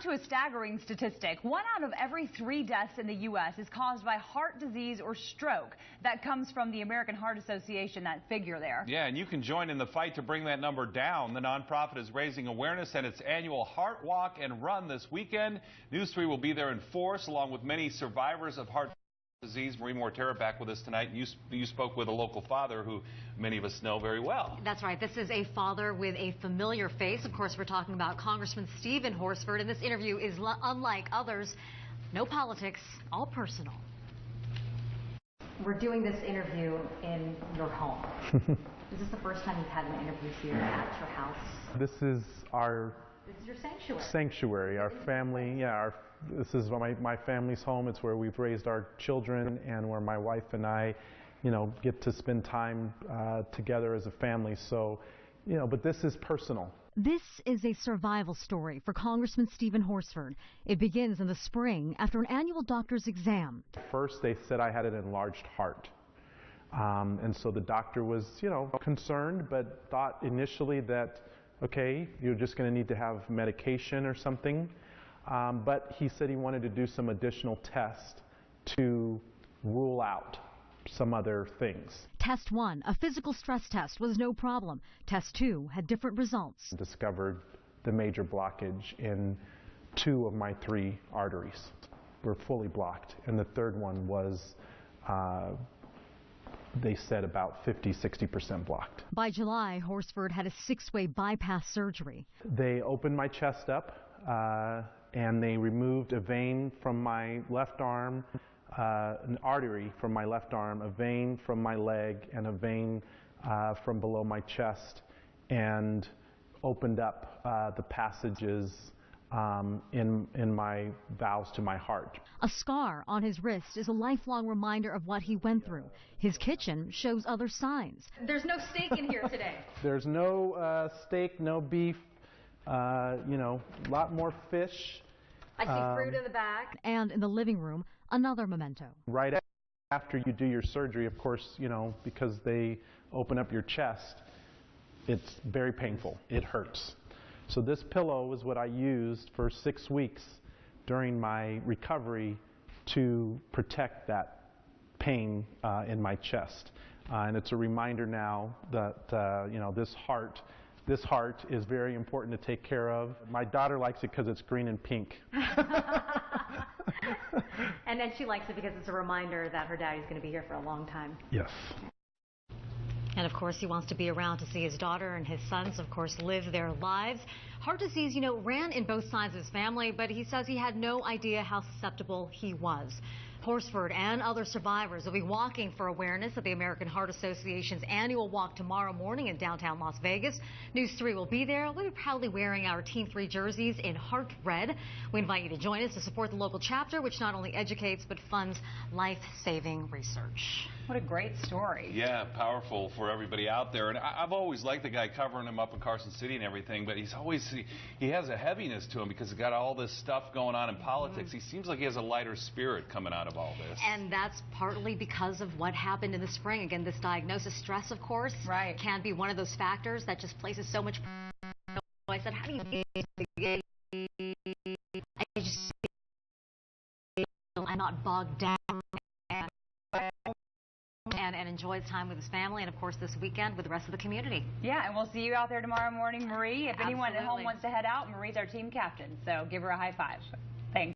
To a staggering statistic, 1 out of every 3 deaths in the U.S. is caused by heart disease or stroke. That comes from the American Heart Association, that figure there. Yeah, and you can join in the fight to bring that number down. The nonprofit is raising awareness at its annual Heart Walk and Run this weekend. News 3 will be there in force, along with many survivors of heart disease. Marie Mortera back with us tonight. You spoke with a local father who many of us know very well. That's right. This is a father with a familiar face. Of course, we're talking about Congressman Stephen Horsford, and this interview is unlike others. No politics, all personal. We're doing this interview in your home. Is this the first time you've had an interview here at your house? This is your sanctuary. Sanctuary, our family, this is my family's home. It's where we've raised our children and where my wife and I, get to spend time together as a family. So, but this is personal. This is a survival story for Congressman Stephen Horsford. It begins in the spring after an annual doctor's exam. First, they said I had an enlarged heart. And so the doctor was, concerned, but thought initially that, okay, you're just going to need to have medication or something. But he said he wanted to do some additional tests to rule out some other things. Test 1, a physical stress test, was no problem. Test 2 had different results. Discovered the major blockage in 2 of my 3 arteries were fully blocked. And the third one was, they said, about 50–60% blocked. By July, Horsford had a 6-way bypass surgery. They opened my chest up and they removed a vein from my left arm, an artery from my left arm, a vein from my leg, and a vein from below my chest, and opened up the passages in my valves to my heart. A scar on his wrist is a lifelong reminder of what he went through. His kitchen shows other signs. There's no steak in here today. There's no steak, no beef, a lot more fish. I see fruit in the back. And in the living room, another memento. Right after you do your surgery, of course, because they open up your chest, it's very painful. It hurts. So this pillow is what I used for 6 weeks during my recovery to protect that pain in my chest. And it's a reminder now that, this heart is very important to take care of. My daughter likes it because it's green and pink. And then she likes it because it's a reminder that her daddy's going to be here for a long time. Yes. And of course, he wants to be around to see his daughter and his sons, of course, live their lives. Heart disease, ran in both sides of his family, but he says he had no idea how susceptible he was. Horsford and other survivors will be walking for awareness at the American Heart Association's annual walk tomorrow morning in downtown Las Vegas. News 3 will be there. We'll be proudly wearing our Team 3 jerseys in heart red. We invite you to join us to support the local chapter, which not only educates but funds life-saving research. What a great story. Yeah, powerful for everybody out there. And I've always liked the guy covering him up in Carson City and everything, but he has a heaviness to him because he's got all this stuff going on in politics. He seems like he has a lighter spirit coming out of all this. And that's partly because of what happened in the spring. Again, this diagnosis, stress, of course, can be one of those factors that just places so much. I said, how do you I'm not bogged down and enjoy his time with his family and, of course, this weekend with the rest of the community. Yeah, and we'll see you out there tomorrow morning, Marie. If anyone at home wants to head out, Marie's our team captain, so give her a high five. Thanks.